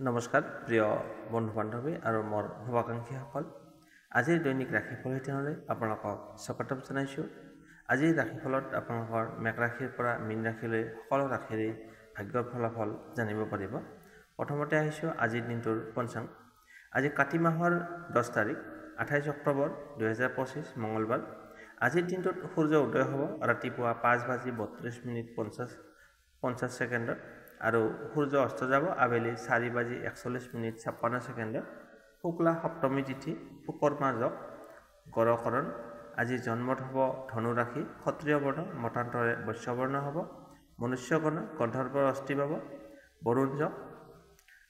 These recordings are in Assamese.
নমস্কাৰ প্ৰিয় বন্ধু বান্ধৱী আৰু মোৰ শুভাকাংক্ষীসকল। আজিৰ দৈনিক ৰাশিফল হিতেনলৈ আপোনালোকক স্বাগতম জনাইছোঁ। আজিৰ ৰাশিফলত আপোনালোকৰ মেঘ ৰাশিৰ পৰা মীন ৰাশিলৈ সকলো ৰাশিৰে ভাগ্যৰ ফলাফল জানিব পাৰিব। প্ৰথমতে আহিছোঁ আজিৰ দিনটোৰ পঞ্চাংগ। আজি কাতি মাহৰ 10 তাৰিখ 28 অক্টোবৰ 2025 মঙলবাৰ। আজিৰ দিনটোত সূৰ্য উদয় হ'ব ৰাতিপুৱা 5:50:50 আৰু সূৰ্য অস্ত যাব আবেলি 4:41:56 শুক্লা সপ্তমী তিথি শুকৰমাহ যোগ গড়কৰণ। আজি জন্মত হ'ব ধনু ৰাশি, ক্ষত্ৰিয় বৰ্ণ মতান্তৰে বৈশ্য বৰ্ণ হ'ব, মনুষ্যগণ গন্ধৰ্বৰ অস্থি পাব, বৰুণ যোগ।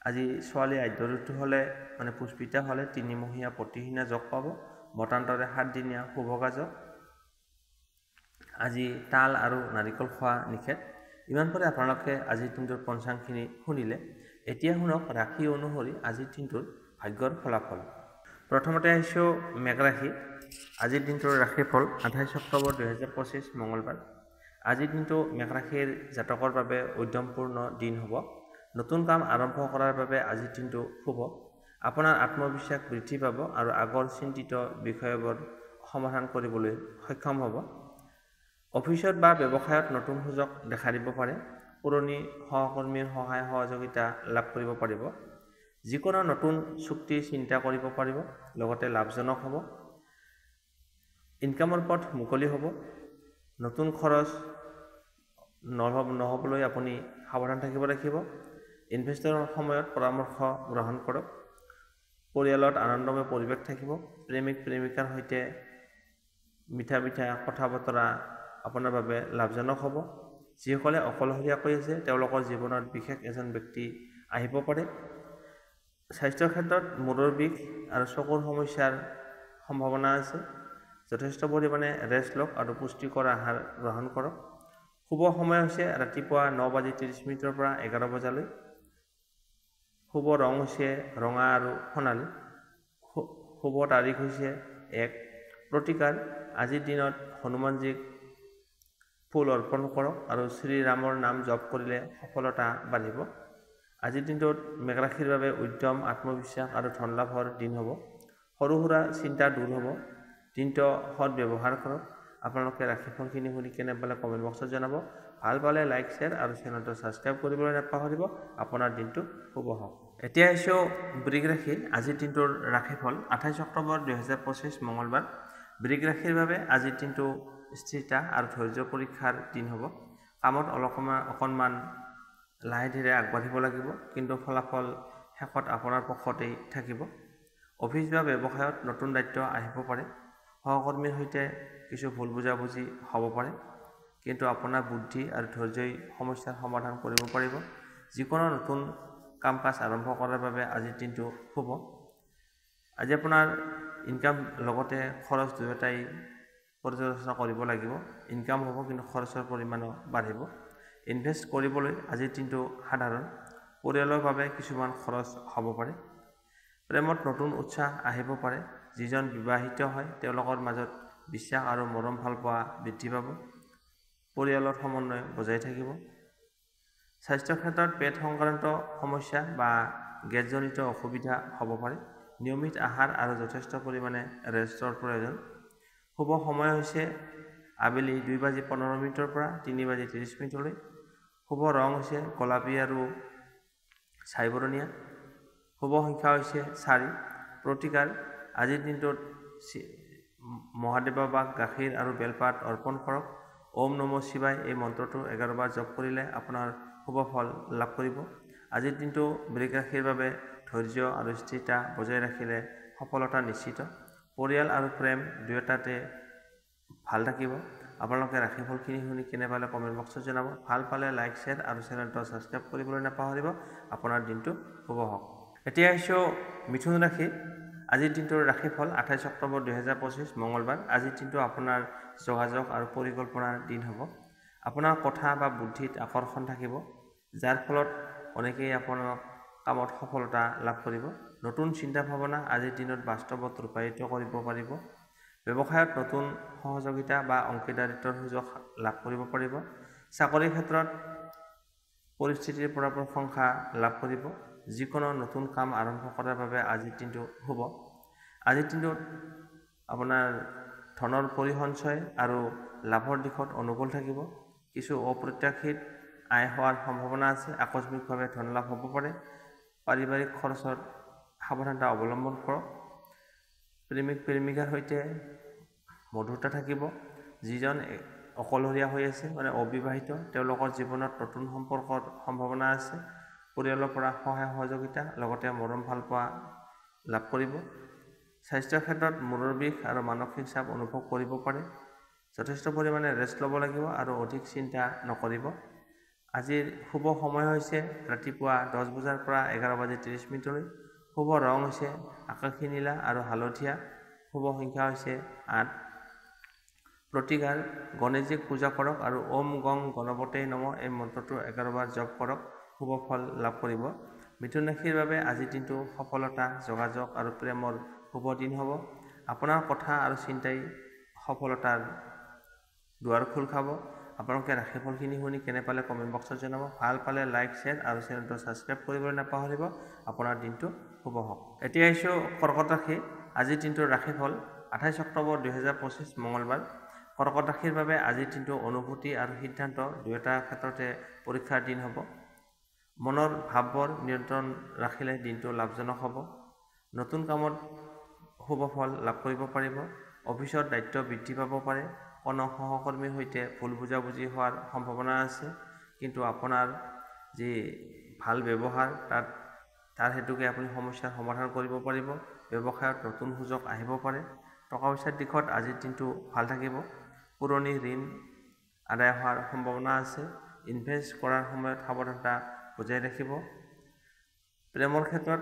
আজি ছোৱালী আদ্য ঋতু হ'লে পুষ্পিতা হ'লে 3মহীয়া প্ৰতিহীনা যোগ পাব, মতান্তৰে 7দিনীয়া শুভগা যোগ। আজি তাল আৰু নাৰিকল খোৱা নিষেধ। ইমান পৰে আপোনালোকে আজিৰ দিনটোৰ পঞ্চাংগখিনি শুনিলে। এতিয়া শুনক ৰাশি অনুসৰি আজিৰ দিনটোৰ ভাগ্যৰ ফলাফল। প্ৰথমতে আহিছোঁ মেঘ ৰাশি। আজিৰ দিনটোৰ ৰাশিফল 28 অক্টোবৰ 2025 মঙলবাৰ। আজিৰ দিনটো মেঘ ৰাশিৰ জাতকৰ বাবে উদ্যমপূৰ্ণ দিন হ'ব। নতুন কাম আৰম্ভ কৰাৰ বাবে আজিৰ দিনটো শুভ। আপোনাৰ আত্মবিশ্বাস বৃদ্ধি পাব আৰু আগৰ চিন্তিত বিষয়বোৰ সমাধান কৰিবলৈ সক্ষম হ'ব। অফিচত বা ব্যৱসায়ত নতুন সুযোগ দেখা দিব পাৰে। পুৰণি সহকৰ্মীৰ সহায় সহযোগিতা লাভ কৰিব পাৰিব। যিকোনো নতুন চুক্তি চিন্তা কৰিব পাৰিব, লগতে লাভজনক হ'ব। ইনকামৰ পথ মুকলি হ'ব। নতুন খৰচ নহ'বলৈ আপুনি সাৱধান থাকিব লাগিব। ইনভেষ্টৰৰ সময়ত পৰামৰ্শ গ্ৰহণ কৰক। পৰিয়ালত আনন্দময় পৰিৱেশ থাকিব। প্ৰেমিক প্ৰেমিকাৰ সৈতে মিঠা কথা বতৰা আপোনাৰ বাবে লাভজনক হ'ব। যিসকলে অকলশৰীয়াকৈ আছে তেওঁলোকৰ জীৱনত বিশেষ এজন ব্যক্তি আহিব পাৰে। স্বাস্থ্যৰ ক্ষেত্ৰত মূৰৰ বিষ আৰু চকুৰ সমস্যাৰ সম্ভাৱনা আছে। যথেষ্ট পৰিমাণে ৰেষ্ট লওক আৰু পুষ্টিকৰ আহাৰ গ্ৰহণ কৰক। শুভ সময় হৈছে ৰাতিপুৱা 9:30 পৰা 11 বজালৈ। শুভ ৰং হৈছে ৰঙা আৰু সোণালী। শুভ তাৰিখ হৈছে 1। প্ৰতিকাৰ: আজিৰ দিনত হনুমানজীক ফুল অৰ্পণ কৰক আৰু শ্ৰীৰামৰ নাম জপ কৰিলে সফলতা বাঢ়িব। আজিৰ দিনটোত মেঘ ৰাশিৰ বাবে উদ্যম, আত্মবিশ্বাস আৰু ধন লাভৰ দিন হ'ব। সৰু সুৰা চিন্তা দূৰ হ'ব। দিনটো সৎ ব্যৱহাৰ কৰক। আপোনালোকে ৰাশিফলখিনি শুনি কেনে পালে কমেণ্ট বক্সত জনাব। ভাল পালে লাইক, শ্বেয়াৰ আৰু চেনেলটো ছাবস্ক্ৰাইব কৰিবলৈ নাপাহৰিব। আপোনাৰ দিনটো শুভ হওক। এতিয়া আহিছোঁ বৃষ ৰাশি। আজিৰ দিনটোৰ ৰাশিফল 28 অক্টোবৰ 2025 মঙলবাৰ। বৃষ ৰাশিৰ বাবে আজিৰ দিনটো স্থিৰতা আৰু ধৈৰ্য পৰীক্ষাৰ দিন হ'ব। কামত অকণমান লাহে ধীৰে আগবাঢ়িব লাগিব, কিন্তু ফলাফল শেষত আপোনাৰ পক্ষতেই থাকিব। অফিচ বা ব্যৱসায়ত নতুন দায়িত্ব আহিব পাৰে। সহকৰ্মীৰ সৈতে কিছু ভুল বুজাবুজি হ'ব পাৰে, কিন্তু আপোনাৰ বুদ্ধি আৰু ধৈৰ্যই সমস্যাৰ সমাধান কৰিব পাৰিব। যিকোনো নতুন কাম কাজ আৰম্ভ কৰাৰ বাবে আজিৰ দিনটো শুভ। আজি আপোনাৰ ইনকাম লগতে খৰচ দুয়োটাই পৰ্যালোচনা কৰিব লাগিব। ইনকাম হ'ব কিন্তু খৰচৰ পৰিমাণো বাঢ়িব। ইনভেষ্ট কৰিবলৈ আজিৰ দিনটো সাধাৰণ। পৰিয়ালৰ বাবে কিছুমান খৰচ হ'ব পাৰে। প্ৰেমত নতুন উৎসাহ আহিব পাৰে। যিজন বিবাহিত হয় তেওঁলোকৰ মাজত বিশ্বাস আৰু মৰম ভালপোৱা বৃদ্ধি পাব। পৰিয়ালৰ সমন্বয় বজাই থাকিব। স্বাস্থ্যৰ ক্ষেত্ৰত পেট সংক্ৰান্ত সমস্যা বা গেছজনিত অসুবিধা হ'ব পাৰে। নিয়মিত আহাৰ আৰু যথেষ্ট পৰিমাণে ৰেষ্টৰ প্ৰয়োজন। শুভ সময় হৈছে আবেলি 2:15 পৰা 3:30। শুভ ৰং হৈছে গোলাপী আৰু ছাই বৰণীয়া। শুভ সংখ্যা হৈছে 4। প্ৰতিকাৰ: আজিৰ দিনটোত মহাদেৱবাক গাখীৰ আৰু বেলপাত অৰ্পণ কৰক। ওম নমঃ শিৱায় এই মন্ত্ৰটো 11 বাৰ জপ কৰিলে আপোনাৰ শুভ ফল লাভ কৰিব। আজিৰ দিনটো বৃষ ৰাশিৰ বাবে ধৈৰ্য আৰু স্থিৰতা বজাই ৰাখিলে সফলতা নিশ্চিত। পৰিয়াল আৰু প্ৰেম দুয়োটাতে ভাল থাকিব। আপোনালোকে ৰাশিফলখিনি শুনি কেনে পালে কমেণ্ট বক্সত জনাব। ভাল পালে লাইক, শ্বেয়াৰ আৰু চেনেলটো ছাবস্ক্ৰাইব কৰিবলৈ নাপাহৰিব। আপোনাৰ দিনটো শুভ হওক। এতিয়া আহিছোঁ মিথুন ৰাশি। আজিৰ দিনটোৰ ৰাশিফল 28 অক্টোবৰ 2025 মঙলবাৰ। আজিৰ দিনটো আপোনাৰ যোগাযোগ আৰু পৰিকল্পনাৰ দিন হ'ব। আপোনাৰ কথা বা বুদ্ধিত আকৰ্ষণ থাকিব, যাৰ ফলত অনেকেই আপোনাৰ কামত সফলতা লাভ কৰিব। নতুন চিন্তা ভাৱনা আজিৰ দিনত বাস্তৱত ৰূপায়িত কৰিব পাৰিব। ব্যৱসায়ত নতুন সহযোগিতা বা অংশীদাৰিত্বৰ সুযোগ লাভ কৰিব পাৰিব। চাকৰিৰ ক্ষেত্ৰত পৰিস্থিতিৰ পৰা প্ৰশংসা লাভ কৰিব। যিকোনো নতুন কাম আৰম্ভ কৰাৰ বাবে আজিৰ দিনটো শুভ। আজিৰ দিনটোত আপোনাৰ ধনৰ পৰিসঞ্চয় আৰু লাভৰ দিশত অনুকূল থাকিব। কিছু অপ্ৰত্যাশিত আয় হোৱাৰ সম্ভাৱনা আছে। আকস্মিকভাৱে ধন লাভ হ'ব পাৰে। পাৰিবাৰিক খৰচত সাৱধানতা অৱলম্বন কৰক। প্ৰেমিক প্ৰেমিকাৰ সৈতে মধুৰতা থাকিব। যিজন অকলশৰীয়া হৈ আছে অবিবাহিত, তেওঁলোকৰ জীৱনত নতুন সম্পৰ্কৰ সম্ভাৱনা আছে। পৰিয়ালৰ পৰা সহায় সহযোগিতা লগতে মৰম ভালপোৱা লাভ কৰিব। স্বাস্থ্যৰ ক্ষেত্ৰত মূৰৰ বিষ আৰু মানসিক চাপ অনুভৱ কৰিব পাৰে। যথেষ্ট পৰিমাণে ৰেষ্ট ল'ব লাগিব আৰু অধিক চিন্তা নকৰিব। আজিৰ শুভ সময় হৈছে ৰাতিপুৱা 10 বজাৰ পৰা 11:30 শুভ ৰং হৈছে আকাশী নীলা আৰু হালধীয়া। শুভ সংখ্যা হৈছে 8। প্ৰতিকাৰ গণেশজীক পূজা কৰক আৰু ওম গং গণপতে নমঃ এই মন্ত্ৰটো 11 বাৰ জপ কৰক। শুভ ফল লাভ কৰিব। মিথুন ৰাশিৰ বাবে আজিৰ দিনটো সফলতা, যোগাযোগ আৰু প্ৰেমৰ শুভ দিন হ'ব। আপোনাৰ কথা আৰু চিন্তাই সফলতাৰ দুৱাৰ খোল খাব। আপোনালোকে ৰাশিফলখিনি শুনি কেনে পালে কমেণ্ট বক্সত জনাব। ভাল পালে লাইক, শ্বেয়াৰ আৰু চেনেলটো ছাবস্ক্ৰাইব কৰিবলৈ নাপাহৰিব। আপোনাৰ দিনটো শুভ হওক। এতিয়া আহিছোঁ কৰ্কট ৰাশি। আজিৰ দিনটোৰ ৰাশিফল 28 অক্টোবৰ 2025 মঙলবাৰ। কৰ্কট ৰাশিৰ বাবে আজিৰ দিনটো অনুভূতি আৰু সিদ্ধান্ত দুয়োটা ক্ষেত্ৰতে পৰীক্ষাৰ দিন হ'ব। মনৰ ভাৱবোৰ নিয়ন্ত্ৰণ ৰাখিলে দিনটো লাভজনক হ'ব। নতুন কামত শুভ ফল লাভ কৰিব পাৰিব। অফিচত দায়িত্ব বৃদ্ধি পাব পাৰে। কোনো সহকৰ্মীৰ সৈতে ভুল বুজাবুজি হোৱাৰ সম্ভাৱনা আছে, কিন্তু আপোনাৰ যি ভাল ব্যৱহাৰ তাৰ হেতুকে আপুনি সমস্যাৰ সমাধান কৰিব পাৰিব। ব্যৱসায়ত নতুন সুযোগ আহিব পাৰে। টকা পইচাৰ দিশত আজিৰ দিনটো ভাল থাকিব। পুৰণি ঋণ আদায় হোৱাৰ সম্ভাৱনা আছে। ইনভেষ্ট কৰাৰ সময়ত সাৱধানতা বজাই ৰাখিব। প্ৰেমৰ ক্ষেত্ৰত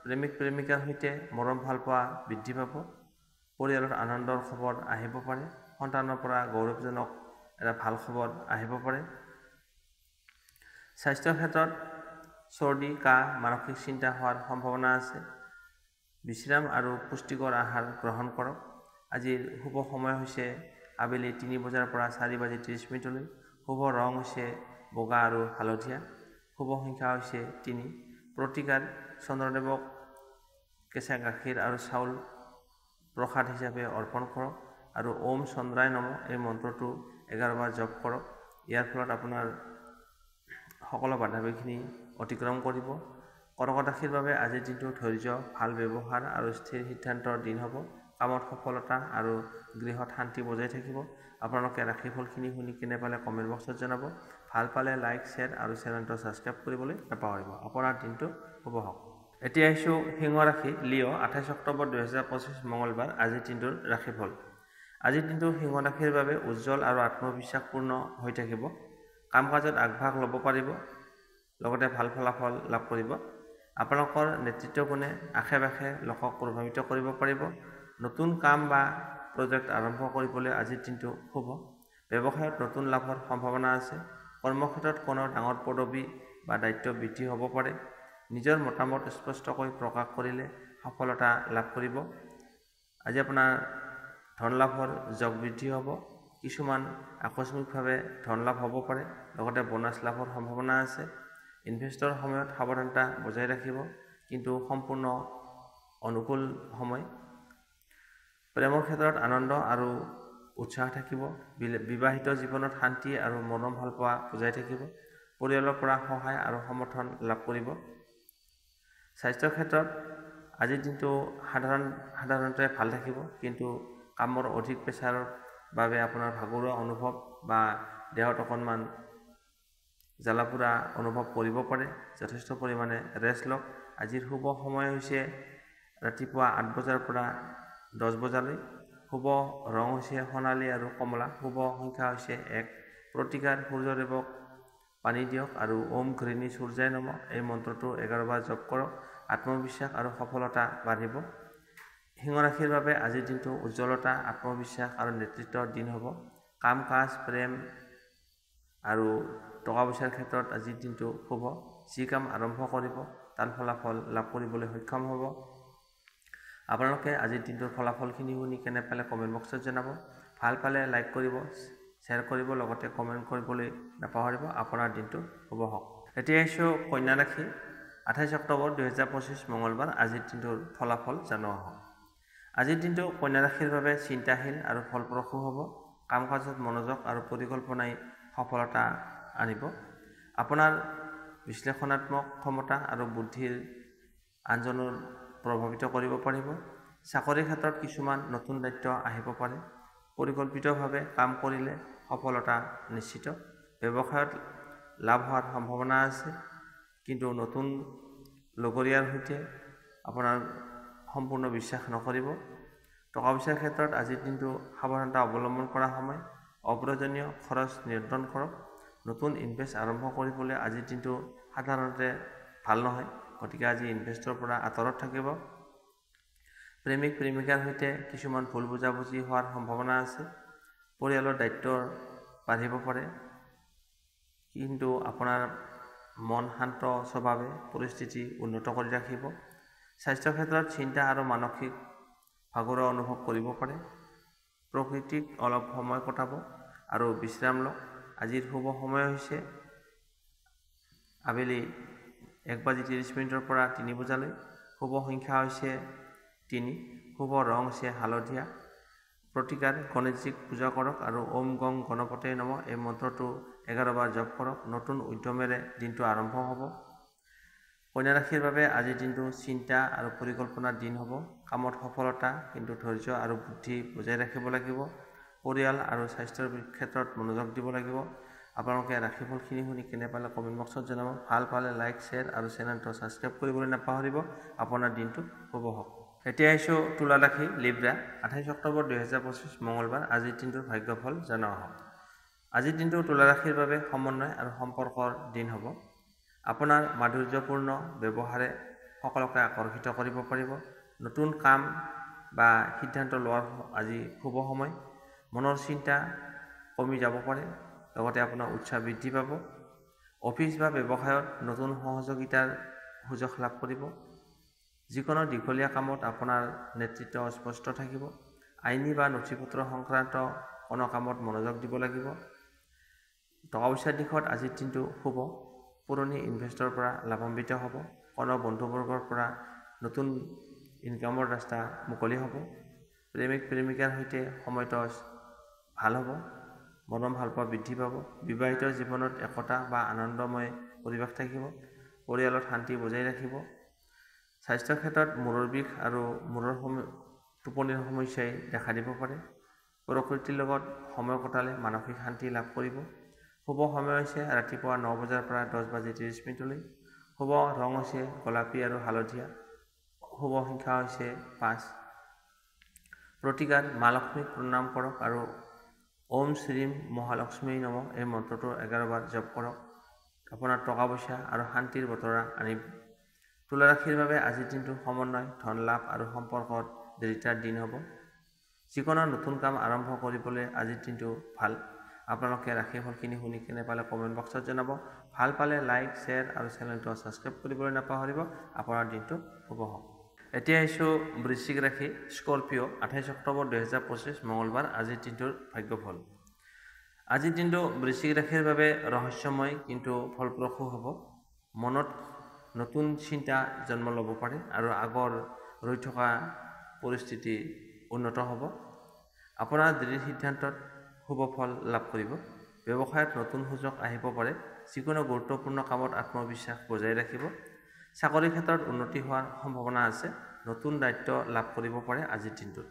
প্ৰেমিক প্ৰেমিকাৰ সৈতে মৰম ভালপোৱা বৃদ্ধি পাব। পৰিয়ালত আনন্দৰ খবৰ আহিব পাৰে। সন্তানৰ পৰা গৌৰৱজনক এটা ভাল খবৰ আহিব পাৰে। স্বাস্থ্যৰ ক্ষেত্ৰত চৰ্দি, কাহ, মানসিক চিন্তা হোৱাৰ সম্ভাৱনা আছে। বিশ্ৰাম আৰু পুষ্টিকৰ আহাৰ গ্ৰহণ কৰক। আজিৰ শুভ সময় হৈছে আবেলি 3 বজাৰ পৰা 4:30 শুভ ৰং হৈছে বগা আৰু হালধীয়া। শুভ সংখ্যা হৈছে 3। প্ৰতিকাৰ চন্দ্ৰদেৱক কেঁচা গাখীৰ আৰু চাউল প্ৰসাদ হিচাপে অৰ্পণ কৰক আৰু ওম চন্দ্ৰায় নমঃ এই মন্ত্ৰটো 11 বাৰ জপ কৰক। ইয়াৰ ফলত আপোনাৰ সকলো বাধা বিঘিনি অতিক্ৰম কৰিব। কৰ্কট ৰাশিৰ বাবে আজিৰ দিনটো ধৈৰ্য, ভাল ব্যৱহাৰ আৰু স্থিৰ সিদ্ধান্তৰ দিন হ'ব। কামত সফলতা আৰু গৃহত শান্তি বজাই থাকিব। আপোনালোকে ৰাশিফলখিনি শুনি কেনে পালে কমেণ্ট বক্সত জনাব। ভাল পালে লাইক, শ্বেয়াৰ আৰু চেনেলটো ছাবস্ক্ৰাইব কৰিবলৈ নাপাহৰিব। আপোনাৰ দিনটো শুভ হওক। এতিয়া আহিছোঁ সিংহ ৰাশি। লিঅ' 28 অক্টোবৰ 2025 মঙলবাৰ। আজিৰ দিনটোৰ ৰাশিফল। আজিৰ দিনটো সিংহ ৰাশিৰ বাবে উজ্জ্বল আৰু আত্মবিশ্বাসপূৰ্ণ হৈ থাকিব। কাম কাজত আগভাগ ল'ব পাৰিব, লগতে ভাল ফলাফল লাভ কৰিব। আপোনালোকৰ নেতৃত্ব গুণে আশে পাশে লোকক প্ৰভাৱিত কৰিব পাৰিব। নতুন কাম বা প্ৰজেক্ট আৰম্ভ কৰিবলৈ আজিৰ দিনটো শুভ। ব্যৱসায়ত নতুন লাভৰ সম্ভাৱনা আছে। কৰ্মক্ষেত্ৰত কোনো ডাঙৰ পদবী বা দায়িত্ব বৃদ্ধি হ'ব পাৰে। নিজৰ মতামত স্পষ্টকৈ প্ৰকাশ কৰিলে সফলতা লাভ কৰিব। আজি আপোনাৰ ধন লাভৰ যোগ বৃদ্ধি হ'ব। কিছুমান আকস্মিকভাৱে ধন লাভ হ'ব পাৰে, লগতে বোনাছ লাভৰ সম্ভাৱনা আছে। ইনভেষ্টৰ সময়ত সাৱধানতা বজাই ৰাখিব, কিন্তু সম্পূৰ্ণ অনুকূল সময়। প্ৰেমৰ ক্ষেত্ৰত আনন্দ আৰু উৎসাহ থাকিব। বিবাহিত জীৱনত শান্তি আৰু মৰম ভালপোৱা বজাই থাকিব। পৰিয়ালৰ পৰা সহায় আৰু সমৰ্থন লাভ কৰিব। স্বাস্থ্যৰ ক্ষেত্ৰত আজিৰ দিনটো সাধাৰণতে ভাল থাকিব, কিন্তু কামৰ অধিক প্ৰেছাৰৰ বাবে আপোনাৰ ভাগৰুৱা অনুভৱ বা দেহত অকণমান জ্বালা-পোৰা অনুভৱ কৰিব পাৰে। যথেষ্ট পৰিমাণে ৰেষ্ট লওক। আজিৰ শুভ সময় হৈছে ৰাতিপুৱা 8 বজাৰ পৰা 10 বজালৈ। শুভ ৰং হৈছে সোণালী আৰু কমলা। শুভ সংখ্যা হৈছে 1। প্ৰতিকাৰ সূৰ্যদেৱক পানী দিয়ক আৰু ওম ঘৃণী সূৰ্যায় নমঃ এই মন্ত্ৰটো 11 বাৰ জপ কৰক। আত্মবিশ্বাস আৰু সফলতা বাঢ়িব। সিংহ ৰাশিৰ বাবে আজিৰ দিনটো উজ্জ্বলতা, আত্মবিশ্বাস আৰু নেতৃত্বৰ দিন হ'ব। কাম কাজ, প্ৰেম আৰু টকা পইচাৰ ক্ষেত্ৰত আজিৰ দিনটো শুভ। যি কাম আৰম্ভ কৰিব তাৰ ফলাফল লাভ কৰিবলৈ সক্ষম হ'ব। আপোনালোকে আজিৰ দিনটোৰ ফলাফলখিনি শুনি কেনে পালে কমেণ্ট বক্সত জনাব। ভাল পালে লাইক কৰিব, শ্বেয়াৰ কৰিব, লগতে কমেণ্ট কৰিবলৈ নাপাহৰিব। আপোনাৰ দিনটো শুভ হওক। এতিয়া আহিছোঁ কন্যা ৰাশি। 28 অক্টোবৰ 2025 মঙলবাৰ আজিৰ দিনটোৰ ফলাফল জনোৱা হ'ব। আজিৰ দিনটো কন্যা ৰাশিৰ বাবে চিন্তাশীল আৰু ফলপ্ৰসূ হ'ব। কাম কাজত মনোযোগ আৰু পৰিকল্পনাই সফলতা আনিব। আপোনাৰ বিশ্লেষণাত্মক ক্ষমতা আৰু বুদ্ধিৰ আনজনৰ প্ৰভাৱিত কৰিব পাৰিব। চাকৰিৰ ক্ষেত্ৰত কিছুমান নতুন দায়িত্ব আহিব পাৰে। পৰিকল্পিতভাৱে কাম কৰিলে সফলতা নিশ্চিত। ব্যৱসায়ত লাভ হোৱাৰ সম্ভাৱনা আছে, কিন্তু নতুন লগৰীয়াৰ সৈতে আপোনাৰ সম্পূৰ্ণ বিশ্বাস নকৰিব। টকা পইচাৰ ক্ষেত্ৰত আজিৰ দিনটো সাৱধানতা অৱলম্বন কৰা সময়। অপ্ৰয়োজনীয় খৰচ নিয়ন্ত্ৰণ কৰক। নতুন ইনভেষ্ট আৰম্ভ কৰিবলৈ আজিৰ দিনটো সাধাৰণতে ভাল নহয়, গতিকে আজি ইনভেষ্টৰ পৰা আঁতৰত থাকিব। প্ৰেমিক প্ৰেমিকাৰ সৈতে কিছুমান ভুল বুজাবুজি হোৱাৰ সম্ভাৱনা আছে। পৰিয়ালৰ দায়িত্ব বাঢ়িব পাৰে, কিন্তু আপোনাৰ মন শান্ত স্বভাৱে পৰিস্থিতি উন্নত কৰি ৰাখিব। স্বাস্থ্যৰ ক্ষেত্ৰত চিন্তা আৰু মানসিক ভাগৰুৱা অনুভৱ কৰিব পাৰে। প্ৰকৃতিক অলপ সময় কটাব আৰু বিশ্ৰাম লওক। আজিৰ শুভ সময় হৈছে আবেলি 1:30 পৰা 3 বজালৈ। শুভ সংখ্যা হৈছে 3। শুভ ৰং হৈছে হালধীয়া। প্ৰতিকাৰ গণেশজীক পূজা কৰক আৰু ওম গং গণপতে নমঃ এই মন্ত্ৰটো 11 বাৰ জপ কৰক। নতুন উদ্যমেৰে দিনটো আৰম্ভ হ'ব। কন্যা ৰাশিৰ বাবে আজিৰ দিনটো চিন্তা আৰু পৰিকল্পনাৰ দিন হ'ব। কামত সফলতা, কিন্তু ধৈৰ্য আৰু বুদ্ধি বজাই ৰাখিব লাগিব। পৰিয়াল আৰু স্বাস্থ্যৰ ক্ষেত্ৰত মনোযোগ দিব লাগিব। আপোনালোকে ৰাশিফলখিনি শুনি কেনে পালে কমেণ্ট বক্সত জনাব। ভাল পালে লাইক, শ্বেয়াৰ আৰু চেনেলটো ছাবস্ক্ৰাইব কৰিবলৈ নাপাহৰিব। আপোনাৰ দিনটো শুভ হওক। এতিয়া আহিছোঁ তুলা ৰাশি লিব্ৰা। 28 অক্টোবৰ 2025 মঙলবাৰ আজিৰ দিনটোৰ ভাগ্যফল জনোৱা হ'ব। আজিৰ দিনটো তুলা ৰাশিৰ বাবে সমন্বয় আৰু সম্পৰ্কৰ দিন হ'ব। আপোনাৰ মাধুৰ্যপূৰ্ণ ব্যৱহাৰে সকলোকে আকৰ্ষিত কৰিব পাৰিব। নতুন কাম বা সিদ্ধান্ত লোৱাৰ আজি শুভ সময়। মনৰ চিন্তা কমি যাব পাৰে, লগতে আপোনাৰ উৎসাহ বৃদ্ধি পাব। অফিচ বা ব্যৱসায়ত নতুন সহযোগিতাৰ সুযোগ লাভ কৰিব। যিকোনো দীঘলীয়া কামত আপোনাৰ নেতৃত্ব স্পষ্ট থাকিব। আইনী বা নথিপত্ৰ সংক্ৰান্ত কোনো কামত মনোযোগ দিব লাগিব। টকা পইচাৰ দিশত আজিৰ দিনটো শুভ। পুৰণি ইনভেষ্টৰ পৰা লাভান্বিত হ'ব। কোনো বন্ধুবৰ্গৰ পৰা নতুন ইনকামৰ ৰাস্তা মুকলি হ'ব। প্ৰেমিক প্ৰেমিকাৰ সৈতে সময়টো ভাল হ'ব। মৰম ভালপোৱা বৃদ্ধি পাব। বিবাহিত জীৱনত একতা বা আনন্দময় পৰিৱেশ থাকিব। পৰিয়ালত শান্তি বজাই ৰাখিব। স্বাস্থ্যৰ ক্ষেত্ৰত মূৰৰ বিষ আৰু টোপনিৰ সমস্যাই দেখা দিব পাৰে। প্ৰকৃতিৰ লগত সময় কটালে মানসিক শান্তি লাভ কৰিব। শুভ সময় হৈছে ৰাতিপুৱা 9 বজাৰ পৰা 10:30 শুভ ৰং হৈছে গোলাপী আৰু হালধীয়া। শুভ সংখ্যা হৈছে 5। প্ৰতিকাৰ মা লক্ষ্মীক প্ৰণাম কৰক আৰু ওম শ্ৰীম মহালক্ষ্মী নমঃ এই মন্ত্ৰটো 11 বাৰ জপ কৰক। আপোনাৰ টকা পইচা আৰু শান্তিৰ বতৰা আনিব। তুলা ৰাশিৰ বাবে আজিৰ দিনটো সমন্বয়, ধন লাভ আৰু সম্পৰ্কত দৃঢ়তাৰ দিন হ'ব। যিকোনো নতুন কাম আৰম্ভ কৰিবলৈ আজিৰ দিনটো ভাল। আপোনালোকে ৰাশিফলখিনি শুনি কেনে পালে কমেণ্ট বক্সত জনাব। ভাল পালে লাইক, শ্বেয়াৰ আৰু চেনেলটো ছাবস্ক্ৰাইব কৰিবলৈ নাপাহৰিব। আপোনাৰ দিনটো শুভ হওক। এতিয়া আহিছোঁ বৃশ্চিক ৰাশি স্কৰপিঅ। 28 অক্টোবৰ 2025 মঙলবাৰ আজিৰ দিনটোৰ ভাগ্যফল। আজিৰ দিনটো বৃশ্চিক ৰাশিৰ বাবে ৰহস্যময় কিন্তু ফলপ্ৰসূ হ'ব। মনত নতুন চিন্তা জন্ম ল'ব পাৰে আৰু আগৰ ৰৈ থকা পৰিস্থিতি উন্নত হ'ব। আপোনাৰ দৃঢ় সিদ্ধান্তত শুভ ফল লাভ কৰিব। ব্যৱসায়ত নতুন সুযোগ আহিব পাৰে। যিকোনো গুৰুত্বপূৰ্ণ কামত আত্মবিশ্বাস বজাই ৰাখিব। চাকৰিৰ ক্ষেত্ৰত উন্নতি হোৱাৰ সম্ভাৱনা আছে। নতুন দায়িত্ব লাভ কৰিব পাৰে আজিৰ দিনটোত।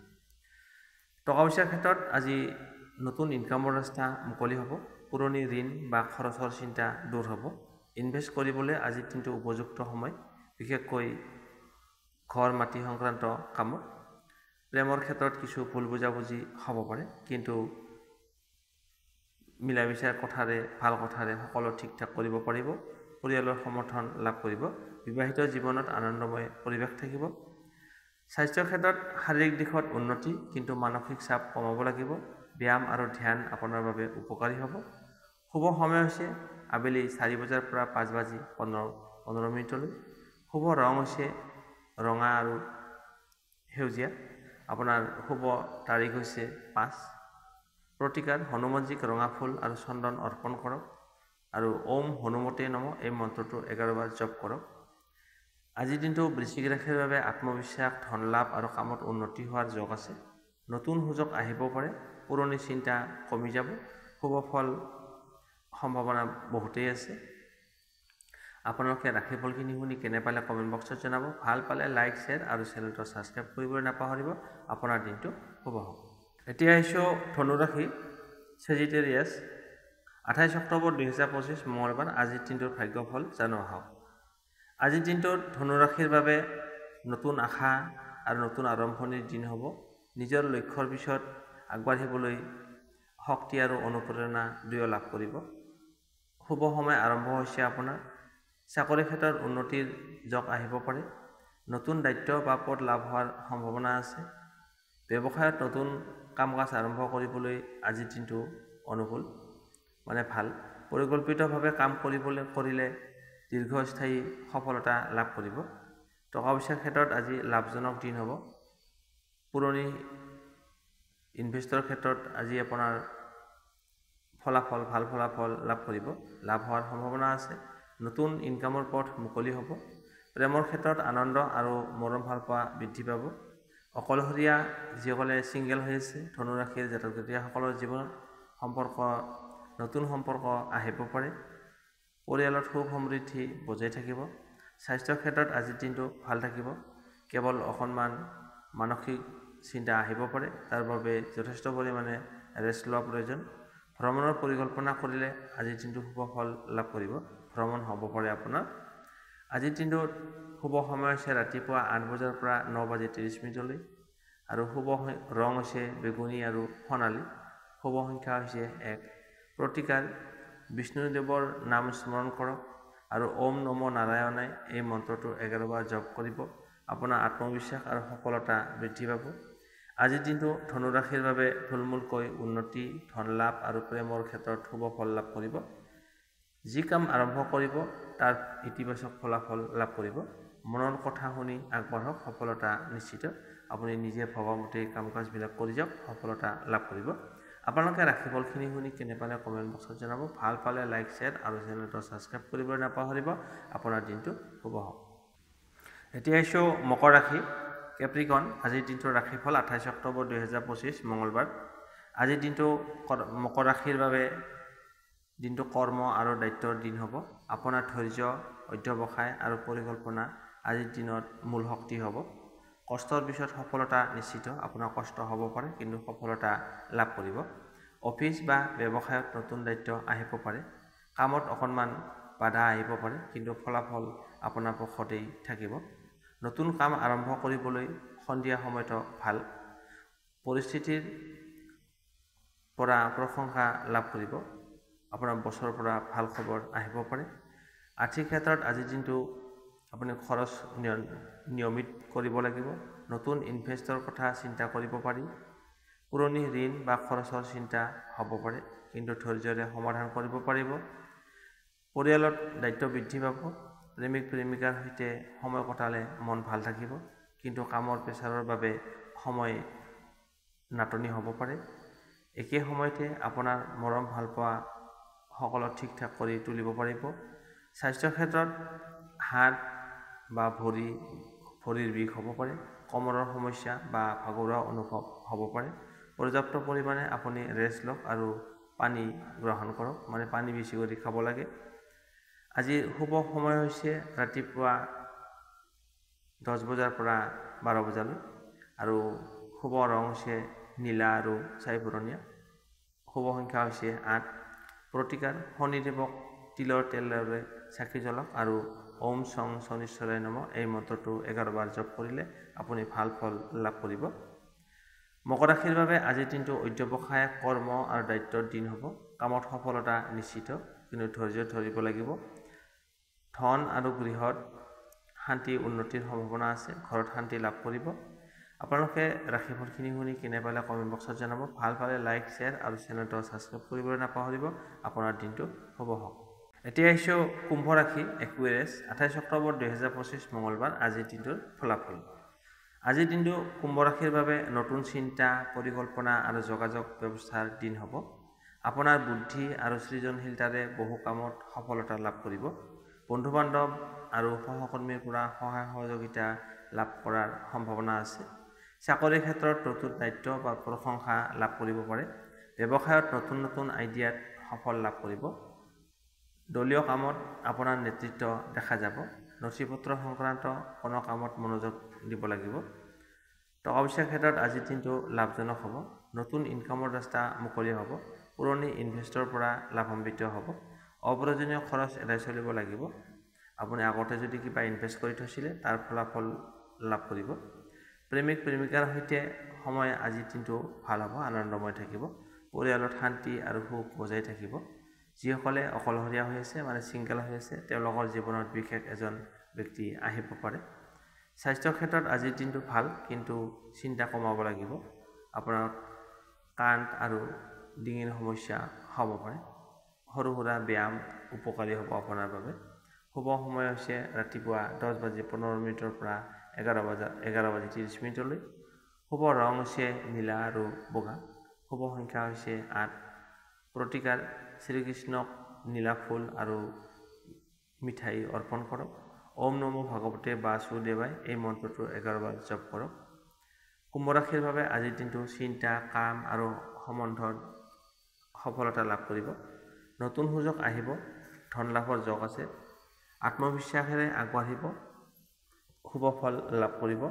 টকা পইচাৰ ক্ষেত্ৰত আজি নতুন ইনকামৰ ৰাস্তা মুকলি হ'ব। পুৰণি ঋণ বা খৰচৰ চিন্তা দূৰ হ'ব। ইনভেষ্ট কৰিবলৈ আজিৰ দিনটো উপযুক্ত সময়, বিশেষকৈ ঘৰ মাটি সংক্ৰান্ত কামত। প্ৰেমৰ ক্ষেত্ৰত কিছু ভুল বুজাবুজি হ'ব পাৰে, কিন্তু মিলা মিছাৰ ভাল কথাৰে সকলো ঠিক ঠাক কৰিব পাৰিব। পৰিয়ালৰ সমৰ্থন লাভ কৰিব। বিবাহিত জীৱনত আনন্দময় পৰিৱেশ থাকিব। স্বাস্থ্যৰ ক্ষেত্ৰত শাৰীৰিক দিশত উন্নতি, কিন্তু মানসিক চাপ কমাব লাগিব। ব্যায়াম আৰু ধ্যান আপোনাৰ বাবে উপকাৰী হ'ব। শুভ সময় হৈছে আবেলি 4 বজাৰ পৰা 5:15 শুভ ৰং হৈছে ৰঙা আৰু সেউজীয়া। আপোনাৰ শুভ তাৰিখ হৈছে 5। প্ৰতিকাৰ হনুমানজীক ৰঙা ফুল আৰু চন্দন অৰ্পণ কৰক আৰু ওম হনুমতে নমঃ এই মন্ত্ৰটো 11 বাৰ জপ কৰক। আজিৰ দিনটো বৃশ্চিক ৰাশিৰ বাবে আত্মবিশ্বাস, ধন লাভ আৰু কামত উন্নতি হোৱাৰ যোগ আছে। নতুন সুযোগ আহিব পাৰে, পুৰণি চিন্তা কমি যাব, শুভ ফল সম্ভাৱনা বহুতেই আছে। আপোনালোকে ৰাশিফলখিনি শুনি কেনে পালে কমেণ্ট বক্সত জনাব। ভাল পালে লাইক, শ্বেয়াৰ আৰু চেনেলটো ছাবস্ক্ৰাইব কৰিবলৈ নাপাহৰিব। আপোনাৰ দিনটো শুভ হওক। এতিয়া আহিছোঁ ধনুৰাশি, ছেজিটেৰিয়াছ। 28 অক্টোবৰ 2025 মঙলবাৰ আজিৰ দিনটোৰ ভাগ্যফল জানো আহক। আজিৰ দিনটোত ধনুৰাশিৰ বাবে নতুন আশা আৰু নতুন আৰম্ভণিৰ দিন হ'ব। নিজৰ লক্ষ্যৰ পিছত আগবাঢ়িবলৈ শক্তি আৰু অনুপ্ৰেৰণা দুয়ো লাভ কৰিব। শুভ সময় আৰম্ভ হৈছে আপোনাৰ। চাকৰি ক্ষেত্ৰত উন্নতিৰ যোগ আহিব পাৰে। নতুন দায়িত্ব বা পদ লাভ হোৱাৰ সম্ভাৱনা আছে। ব্যৱসায়ত নতুন কাম কাজ আৰম্ভ কৰিবলৈ আজিৰ দিনটো অনুকূল, ভাল। পৰিকল্পিতভাৱে কাম কৰিলে দীৰ্ঘস্থায়ী সফলতা লাভ কৰিব। টকা পইচাৰ ক্ষেত্ৰত আজি লাভজনক দিন হ'ব। পুৰণি ইনভেষ্টৰ ক্ষেত্ৰত আজি আপোনাৰ ভাল ফলাফল লাভ কৰিব। লাভ হোৱাৰ সম্ভাৱনা আছে। নতুন ইনকামৰ পথ মুকলি হ'ব। প্ৰেমৰ ক্ষেত্ৰত আনন্দ আৰু মৰম ভাল পোৱা বৃদ্ধি পাব। অকলশৰীয়া যিসকলে ছিংগেল হৈ আছে, ধনুৰাশিৰ জাতক জাতিকাসকলৰ জীৱনত নতুন সম্পৰ্ক আহিব পাৰে। পৰিয়ালত সুখ সমৃদ্ধি বজাই থাকিব। স্বাস্থ্যৰ ক্ষেত্ৰত আজিৰ দিনটো ভাল থাকিব। কেৱল অকণমান মানসিক চিন্তা আহিব পাৰে, তাৰ বাবে যথেষ্ট পৰিমাণে ৰেষ্ট লোৱা প্ৰয়োজন। ভ্ৰমণৰ পৰিকল্পনা কৰিলে আজিৰ দিনটো শুভ ফল লাভ কৰিব। ভ্ৰমণ হ'ব পাৰে আপোনাৰ। আজিৰ দিনটোত শুভ সময় হৈছে ৰাতিপুৱা 8 বজাৰ পৰা 9 বাজি 30 মিনিটলৈ আৰু শুভ ৰং হৈছে বেগুনী আৰু সোণালী। শুভ সংখ্যা হৈছে 1। প্ৰতিকাৰ: বিষ্ণুদেৱৰ নাম স্মৰণ কৰক আৰু ওম নমো নাৰায়ণাই এই মন্ত্ৰটো 11 বাৰ জপ কৰিব। আপোনাৰ আত্মবিশ্বাস আৰু সফলতা বৃদ্ধি পাব। আজিৰ দিনটো ধনুৰাশিৰ বাবে থুলমূলকৈ উন্নতি, ধন লাভ আৰু প্ৰেমৰ ক্ষেত্ৰত শুভ ফল লাভ কৰিব। যি কাম আৰম্ভ কৰিব তাৰ ইতিবাচক ফলাফল লাভ কৰিব। মনৰ কথা শুনি আগবাঢ়ক, সফলতা নিশ্চিত। আপুনি নিজে ভবামতে কাম কাজবিলাক কৰি যাওক, সফলতা লাভ কৰিব। আপোনালোকে ৰাশিফলখিনি শুনি কেনে পালে কমেণ্ট বক্সত জনাব। ভাল পালে লাইক, শ্বেয়াৰ আৰু চেনেলটো ছাবস্ক্ৰাইব কৰিবলৈ নাপাহৰিব। আপোনাৰ দিনটো শুভ হওক। এতিয়া আহিছোঁ মকৰ ৰাশি, কেপ্ৰিকন। আজিৰ দিনটোৰ ৰাশিফল 28 অক্টোবৰ 2025 মঙলবাৰ। আজিৰ দিনটো মকৰ ৰাশিৰ বাবে দিনটো কৰ্ম আৰু দায়িত্বৰ দিন হ'ব। আপোনাৰ ধৈৰ্য, অধ্যৱসায় আৰু পৰিকল্পনা আজিৰ দিনত মূল শক্তি হ'ব। কষ্টৰ পিছত সফলতা নিশ্চিত। আপোনাৰ কষ্ট হ'ব পাৰে, কিন্তু সফলতা লাভ কৰিব। অফিচ বা ব্যৱসায়ত নতুন দায়িত্ব আহিব পাৰে। কামত অকণমান বাধা আহিব পাৰে, কিন্তু ফলাফল আপোনাৰ পক্ষতেই থাকিব। নতুন কাম আৰম্ভ কৰিবলৈ সন্ধিয়া সময়তো ভাল। পৰিস্থিতিৰ পৰা প্ৰশংসা লাভ কৰিব। আপোনাৰ বছৰৰ পৰা ভাল খবৰ আহিব পাৰে। আৰ্থিক ক্ষেত্ৰত আজিৰ দিনটো আপুনি খৰচ নিয়মিত কৰিব লাগিব। নতুন ইনভেষ্টৰ কথা চিন্তা কৰিব পাৰি। পুৰণি ঋণ বা খৰচৰ চিন্তা হ'ব পাৰে, কিন্তু ধৈৰ্যৰে সমাধান কৰিব পাৰিব। পৰিয়ালত দায়িত্ব বৃদ্ধি পাব। প্ৰেমিক প্ৰেমিকাৰ সৈতে সময় কটালে মন ভাল থাকিব, কিন্তু কামৰ প্ৰেছাৰৰ বাবে সময় নাটনি হ'ব পাৰে। একে সময়তে আপোনাৰ মৰম ভাল পোৱা সকলক ঠিক ঠাক কৰি তুলিব পাৰিব। স্বাস্থ্যৰ ক্ষেত্ৰত হাত বা ভৰিৰ বিষ হ'ব পাৰে। কমৰৰ সমস্যা বা ভাগৰুৱা অনুভৱ হ'ব পাৰে। পৰ্যাপ্ত পৰিমাণে আপুনি ৰেষ্ট লওক আৰু পানী গ্ৰহণ কৰক, পানী বেছি কৰি খাব লাগে। আজি শুভ সময় হৈছে ৰাতিপুৱা 10 বজাৰ পৰা 12 বজালৈ আৰু শুভ ৰং হৈছে নীলা আৰু ছাইবৰণীয়া। শুভ সংখ্যা হৈছে 8। প্ৰতিকাৰ: শনিদেৱক তিলৰ তেলেৰে চাকি জ্বলাওক আৰু ওম শং শনিশ্বৰায় নমঃ এই মন্ত্ৰটো 11 বাৰ জপ কৰিলে আপুনি ভাল ফল লাভ কৰিব। মকৰ ৰাশিৰ বাবে আজিৰ দিনটো অধ্যৱসায়, কৰ্ম আৰু দায়িত্বৰ দিন হ'ব। কামত সফলতা নিশ্চিত, কিন্তু ধৈৰ্য ধৰিব লাগিব। ধন আৰু গৃহত শান্তি উন্নতিৰ সম্ভাৱনা আছে। ঘৰত শান্তি লাভ কৰিব। আপোনালোকে ৰাশিফলখিনি শুনি কেনে পালে কমেণ্ট বক্সত জনাব। ভাল পালে লাইক, শ্বেয়াৰ আৰু চেনেলটো ছাবস্ক্ৰাইব কৰিবলৈ নাপাহৰিব। আপোনাৰ দিনটো শুভ হওক। এতিয়া আহিছোঁ কুম্ভ ৰাশি, একুৱেৰিয়াছ। 28 অক্টোবৰ 2025 মঙলবাৰ আজিৰ দিনটোৰ ফলাফল। আজিৰ দিনটো কুম্ভ ৰাশিৰ বাবে নতুন চিন্তা, পৰিকল্পনা আৰু যোগাযোগ ব্যৱস্থাৰ দিন হ'ব। আপোনাৰ বুদ্ধি আৰু সৃজনশীলতাৰে বহু কামত সফলতা লাভ কৰিব। বন্ধু বান্ধৱ আৰু সহকৰ্মীৰ পৰা সহায় সহযোগিতা লাভ কৰাৰ সম্ভাৱনা আছে। চাকৰিৰ ক্ষেত্ৰত নতুন দায়িত্ব বা প্ৰশংসা লাভ কৰিব পাৰে। ব্যৱসায়ত নতুন নতুন আইডিয়াত সফল লাভ কৰিব। দলীয় কামত আপোনাৰ নেতৃত্ব দেখা যাব। নথিপত্ৰ সংক্ৰান্ত কোনো কামত মনোযোগ দিব লাগিব। টকা পইচাৰ ক্ষেত্ৰত আজিৰ দিনটো লাভজনক হ'ব। নতুন ইনকামৰ ৰাস্তা মুকলি হ'ব। পুৰণি ইনভেষ্টৰ পৰা লাভান্বিত হ'ব। অপ্ৰয়োজনীয় খৰচ এৰাই চলিব লাগিব। আপুনি আগতে যদি কিবা ইনভেষ্ট কৰি থৈছিলে তাৰ ফলাফল লাভ কৰিব। প্ৰেমিক প্ৰেমিকাৰ সৈতে সময় আজিৰ দিনটো ভাল হ'ব, আনন্দময় থাকিব। পৰিয়ালত শান্তি আৰু সুখ বজাই থাকিব। যিসকলে অকলশৰীয়া হৈ আছে মানে ছিংগল হৈ আছে তেওঁলোকৰ জীৱনত বিশেষ এজন ব্যক্তি আহিব পাৰে। স্বাস্থ্যৰ ক্ষেত্ৰত আজিৰ দিনটো ভাল, কিন্তু চিন্তা কমাব লাগিব। আপোনাৰ কাণ আৰু ডিঙিৰ সমস্যা হ'ব পাৰে। সৰু সুৰা ব্যায়াম উপকাৰী হ'ব আপোনাৰ বাবে। শুভ সময় হৈছে ৰাতিপুৱা 10:15 পৰা 11:30 শুভ ৰং হৈছে নীলা আৰু বগা। শুভ সংখ্যা হৈছে 8। প্ৰতিকাৰ শ্ৰীকৃষ্ণক নীলা ফুল আৰু মিঠাই অৰ্পণ কৰক। ওম নমো ভাগৱতে বাসুদেৱায় এই মন্ত্ৰটো 11 বাৰ জপ কৰক। কুম্ভ ৰাশিৰ বাবে আজিৰ দিনটো চিন্তা, কাম আৰু সম্বন্ধত সফলতা লাভ কৰিব। নতুন সুযোগ আহিব, ধন লাভৰ যোগ আছে। আত্মবিশ্বাসেৰে আগবাঢ়িব, শুভ ফল লাভ কৰিব।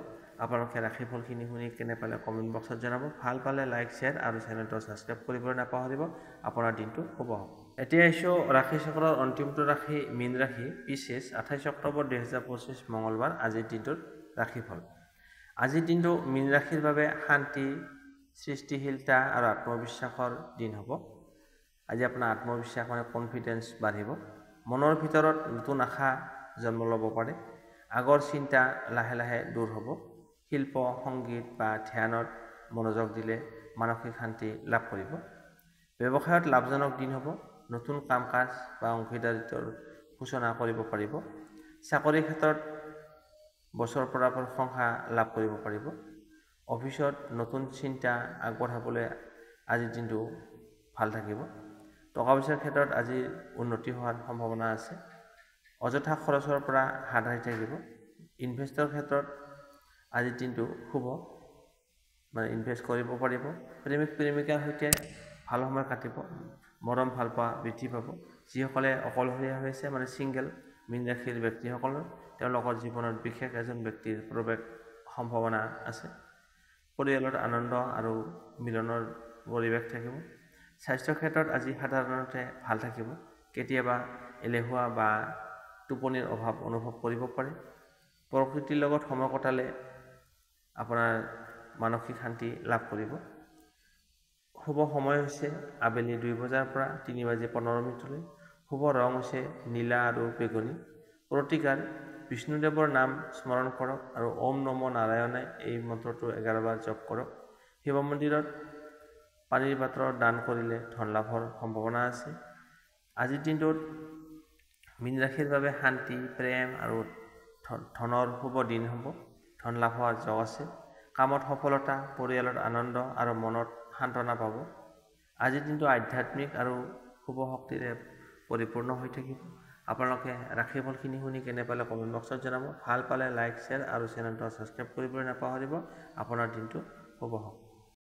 আপোনালোকে ৰাশিফলখিনি শুনি কেনে পালে কমেণ্ট বক্সত জনাব। ভাল পালে লাইক, শ্বেয়াৰ আৰু চেনেলটো ছাবস্ক্ৰাইব কৰিবলৈ নাপাহৰিব। আপোনাৰ দিনটো শুভ হওক। এতিয়া আহিছোঁ ৰাশিচক্ৰৰ অন্তিমটো ৰাশি মীন ৰাশি, পিছেছ 28 অক্টোবৰ 2025 মঙলবাৰ আজিৰ দিনটোৰ ৰাশিফল। আজিৰ দিনটো মীন ৰাশিৰ বাবে শান্তি, সৃষ্টিশীলতা আৰু আত্মবিশ্বাসৰ দিন হ'ব। আজি আপোনাৰ আত্মবিশ্বাস মানে কনফিডেন্স বাঢ়িব। মনৰ ভিতৰত নতুন আশা জন্ম ল'ব পাৰে। আগৰ চিন্তা লাহে লাহে দূৰ হ'ব। শিল্প, সংগীত বা ধ্যানত মনোযোগ দিলে মানসিক শান্তি লাভ কৰিব। ব্যৱসায়ত লাভজনক দিন হ'ব। নতুন কাম কাজ বা অংশীদাৰিত্বৰ সূচনা কৰিব পাৰিব। চাকৰিৰ ক্ষেত্ৰত বছৰৰ পৰা প্ৰশংসা লাভ কৰিব পাৰিব। অফিচত নতুন চিন্তা আগবঢ়াবলৈ আজিৰ দিনটো ভাল থাকিব। টকা পইচাৰ ক্ষেত্ৰত আজি উন্নতি হোৱাৰ সম্ভাৱনা আছে। অযথা খৰচৰ পৰা হাত সাৰি থাকিব। ইনভেষ্টৰ ক্ষেত্ৰত আজিৰ দিনটো শুভ, মানে ইনভেষ্ট কৰিব পাৰিব। প্ৰেমিক প্ৰেমিকাৰ সৈতে ভাল সময় কাটিব। মৰম ভাল পোৱা বৃদ্ধি পাব। যিসকলে অকলশৰীয়া হৈ আছে মানে ছিংগল মীন ৰাশিৰ ব্যক্তিসকলৰ তেওঁলোকৰ জীৱনত বিশেষ এজন ব্যক্তিৰ প্ৰৱেশ সম্ভাৱনা আছে। পৰিয়ালত আনন্দ আৰু মিলনৰ পৰিৱেশ থাকিব। স্বাস্থ্যৰ ক্ষেত্ৰত আজি সাধাৰণতে ভাল থাকিব। কেতিয়াবা এলেহুৱা বা টোপনিৰ অভাৱ অনুভৱ কৰিব পাৰে। প্ৰকৃতিৰ লগত সময় কটালে আপোনাৰ মানসিক শান্তি লাভ কৰিব। শুভ সময় হৈছে আবেলি 2 বজাৰ পৰা 3:15। শুভ ৰং হৈছে নীলা আৰু বেগুনী। প্ৰতিকাৰ বিষ্ণুদেৱৰ নাম স্মৰণ কৰক আৰু ওম নমো নাৰায়ণে এই মন্ত্ৰটো 11 বাৰ জপ কৰক। শিৱ মন্দিৰত পানীৰ পাত্ৰ দান কৰিলে ধন লাভৰ সম্ভাৱনা আছে। আজিৰ দিনটোত মীন ৰাশিৰ বাবে শান্তি, প্ৰেম আৰু ধনৰ শুভ দিন হ'ব। ধন লাভ হোৱাৰ যোগ আছে। কামত সফলতা, পৰিয়ালত আনন্দ আৰু মনত সান্তনা পাব। আজিৰ দিনটো আধ্যাত্মিক আৰু শুভ শক্তিৰে পৰিপূৰ্ণ হৈ থাকিব। আপোনালোকে ৰাশিফলখিনি শুনি কেনে পালে কমেণ্ট বক্সত জনাব। ভাল পালে লাইক, শ্বেয়াৰ আৰু চেনেলটো ছাবস্ক্ৰাইব কৰিবলৈ নাপাহৰিব। আপোনাৰ দিনটো শুভ হওক।